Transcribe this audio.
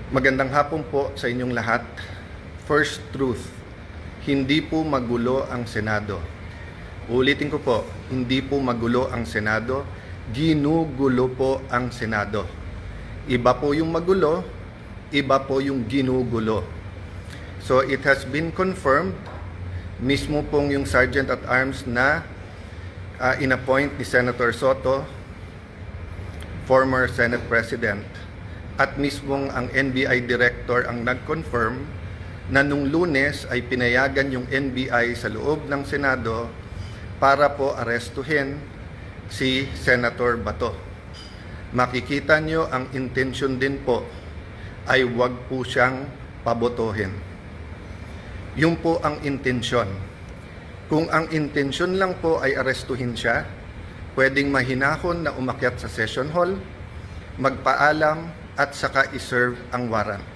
Magandang hapon po sa inyong lahat. First truth, hindi po magulo ang Senado. Ulitin ko po, hindi po magulo ang Senado, ginugulo po ang Senado. Iba po yung magulo, iba po yung ginugulo. So it has been confirmed, mismo pong yung Sergeant at Arms na inappoint ni Senator Soto, former Senate President, at mismong ang NBI Director ang nag-confirm na nung Lunes ay pinayagan yung NBI sa loob ng Senado para po arestuhin si Senator Bato. Makikita nyo ang intensyon din po ay wag po siyang pabotohin. Yun po ang intensyon. Kung ang intensyon lang po ay arestuhin siya, pwedeng mahinahon na umakyat sa session hall, magpaalam at saka iserve ang warrant.